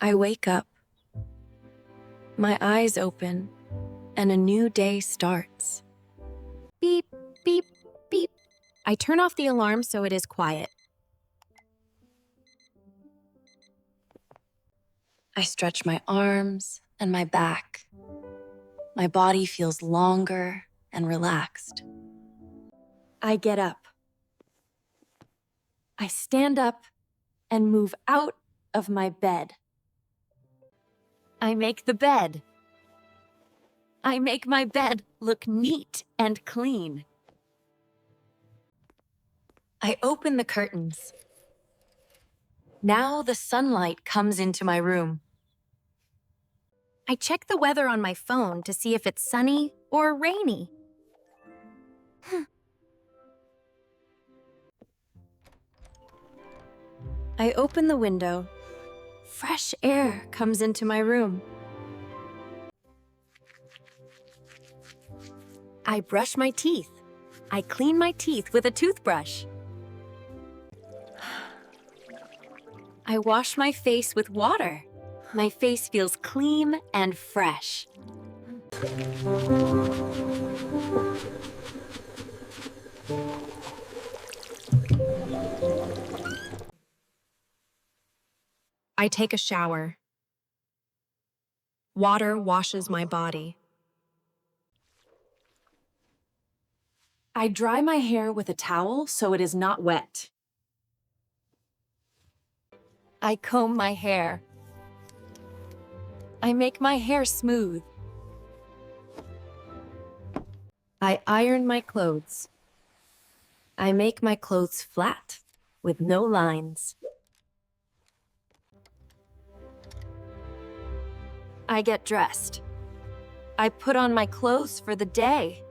I wake up. My eyes open, and a new day starts. Beep, beep, beep. I turn off the alarm so it is quiet. I stretch my arms and my back. My body feels longer and relaxed. I get up. I stand up and move out of my bed. I make the bed. I make my bed look neat and clean. I open the curtains. Now the sunlight comes into my room. I check the weather on my phone to see if it's sunny or rainy. I open the window. Fresh air comes into my room. I brush my teeth. I clean my teeth with a toothbrush. I wash my face with water. My face feels clean and fresh. I take a shower. Water washes my body. I dry my hair with a towel so it is not wet. I comb my hair. I make my hair smooth. I iron my clothes. I make my clothes flat, with no lines. I get dressed. I put on my clothes for the day.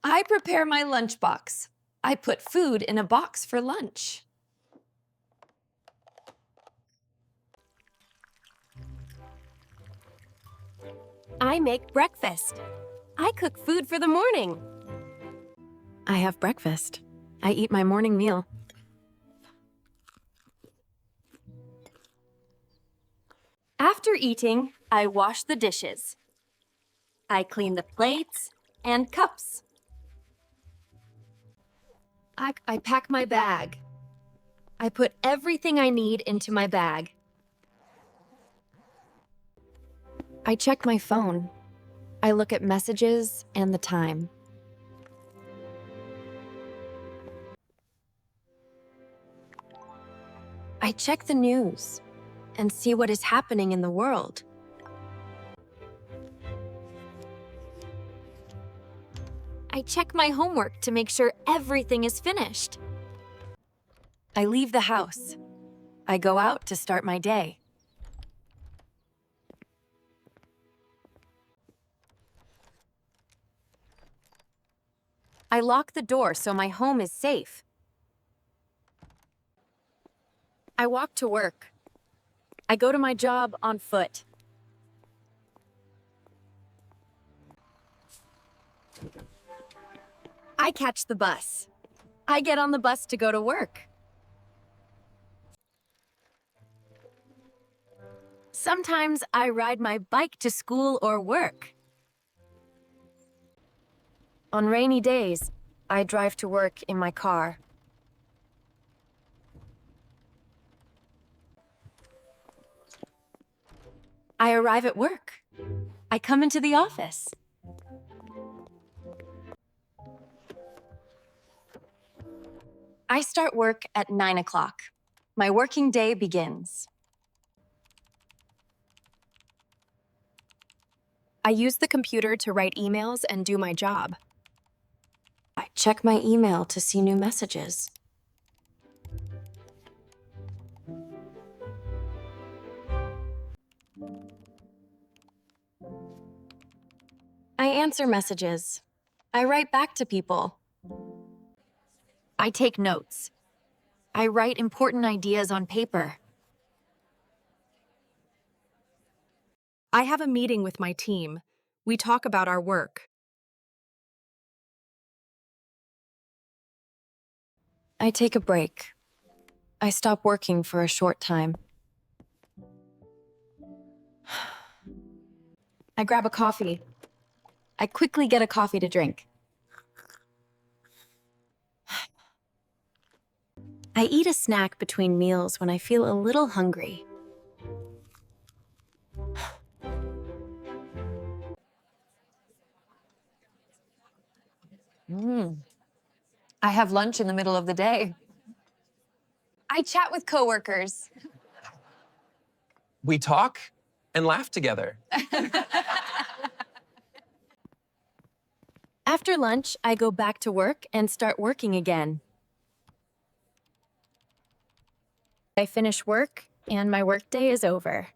I prepare my lunchbox. I put food in a box for lunch. I make breakfast. I cook food for the morning. I have breakfast. I eat my morning meal. After eating, I wash the dishes. I clean the plates and cups. I pack my bag. I put everything I need into my bag. I check my phone. I look at messages and the time. I check the news and see what is happening in the world. I check my homework to make sure everything is finished. I leave the house. I go out to start my day. I lock the door so my home is safe. I walk to work. I go to my job on foot. I catch the bus. I get on the bus to go to work. Sometimes I ride my bike to school or work. On rainy days, I drive to work in my car. I arrive at work. I come into the office. I start work at 9 o'clock. My working day begins. I use the computer to write emails and do my job. I check my email to see new messages. I answer messages. I write back to people. I take notes. I write important ideas on paper. I have a meeting with my team. We talk about our work. I take a break. I stop working for a short time. I grab a coffee. I quickly get a coffee to drink. I eat a snack between meals when I feel a little hungry. I have lunch in the middle of the day. I chat with coworkers. We talk and laugh together. After lunch, I go back to work and start working again. I finish work, and my workday is over.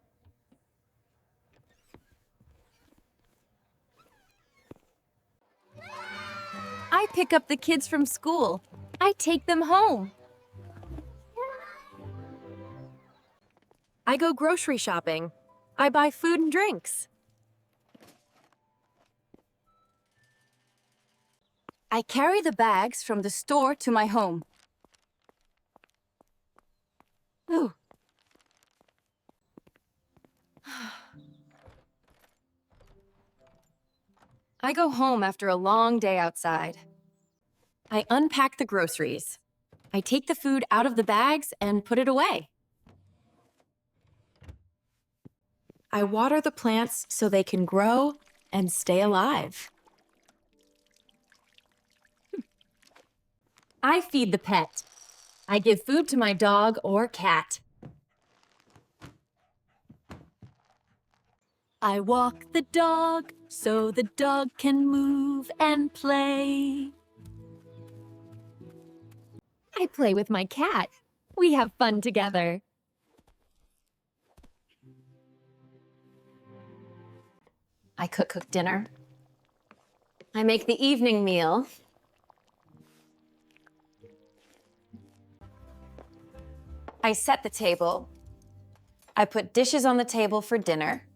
I pick up the kids from school. I take them home. I go grocery shopping. I buy food and drinks. I carry the bags from the store to my home. Ooh. I go home after a long day outside. I unpack the groceries. I take the food out of the bags and put it away. I water the plants so they can grow and stay alive. I feed the pet. I give food to my dog or cat. I walk the dog so the dog can move and play. I play with my cat. We have fun together. I cook dinner. I make the evening meal. I set the table. I put dishes on the table for dinner.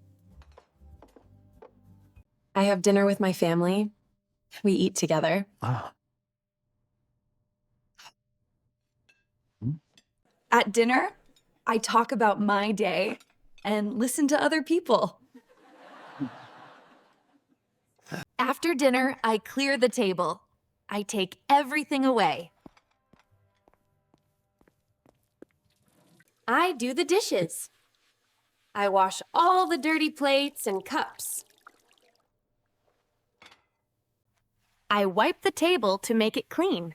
I have dinner with my family. We eat together. At dinner, I talk about my day and listen to other people. After dinner, I clear the table. I take everything away. I do the dishes. I wash all the dirty plates and cups. I wipe the table to make it clean.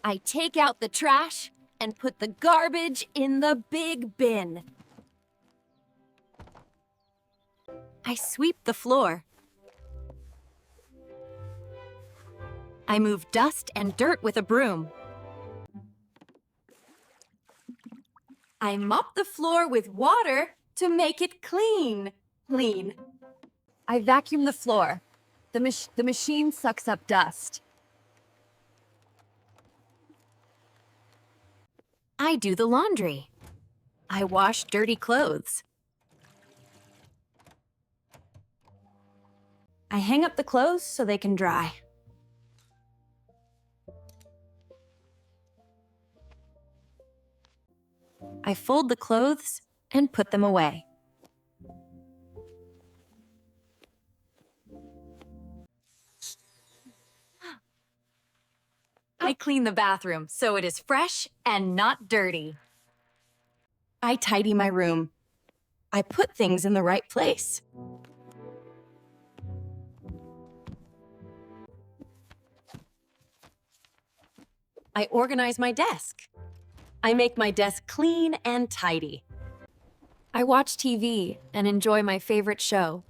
I take out the trash and put the garbage in the big bin. I sweep the floor. I move dust and dirt with a broom. I mop the floor with water to make it clean. I vacuum the floor. The machine sucks up dust. I do the laundry. I wash dirty clothes. I hang up the clothes so they can dry. I fold the clothes and put them away. I clean the bathroom so it is fresh and not dirty. I tidy my room. I put things in the right place. I organize my desk. I make my desk clean and tidy. I watch TV and enjoy my favorite show.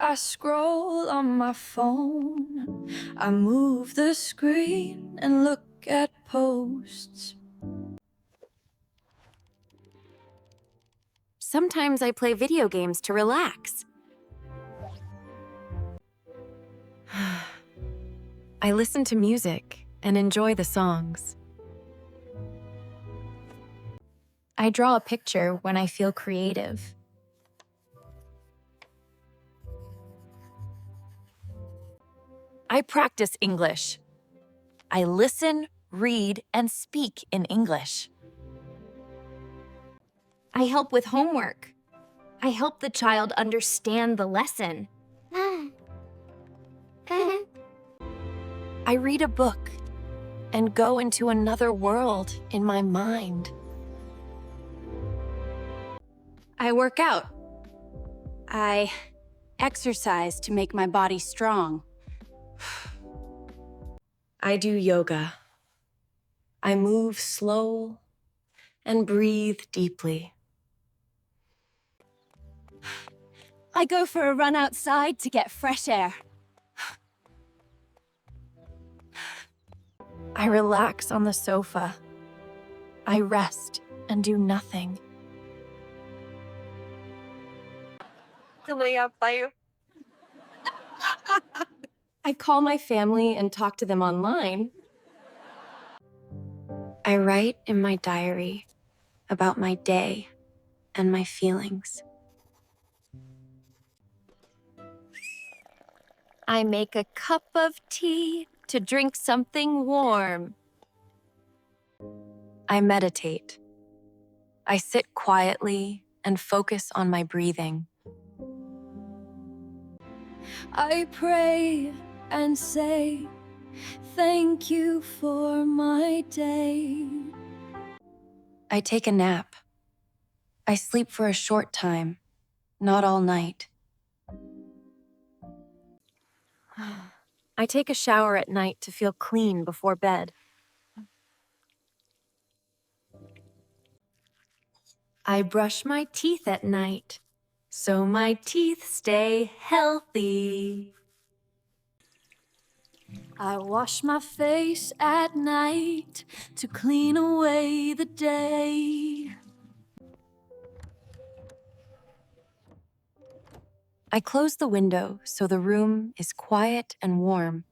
I scroll on my phone. I move the screen and look at posts. Sometimes I play video games to relax. I listen to music and enjoy the songs. I draw a picture when I feel creative. I practice English. I listen, read, and speak in English. I help with homework. I help the child understand the lesson. I read a book and go into another world in my mind. I work out. I exercise to make my body strong. I do yoga. I move slow and breathe deeply. I go for a run outside to get fresh air. I relax on the sofa. I rest and do nothing. I call my family and talk to them online. I write in my diary about my day and my feelings. I make a cup of tea to drink something warm. I meditate. I sit quietly and focus on my breathing. I pray and say, thank you for my day. I take a nap. I sleep for a short time, not all night. I take a shower at night to feel clean before bed. I brush my teeth at night, so my teeth stay healthy. I wash my face at night to clean away the day. I close the window so the room is quiet and warm.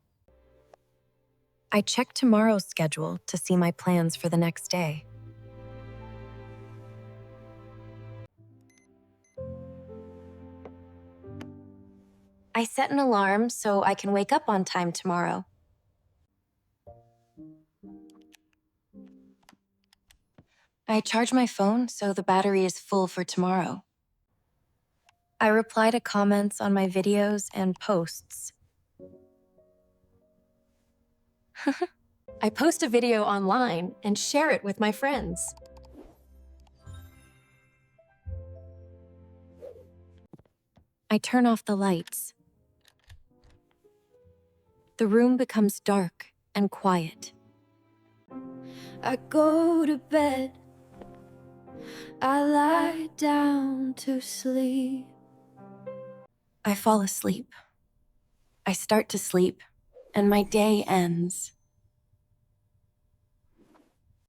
I check tomorrow's schedule to see my plans for the next day. I set an alarm so I can wake up on time tomorrow. I charge my phone so the battery is full for tomorrow. I reply to comments on my videos and posts. I post a video online and share it with my friends. I turn off the lights. The room becomes dark and quiet. I go to bed. I lie down to sleep. I fall asleep. I start to sleep, and my day ends.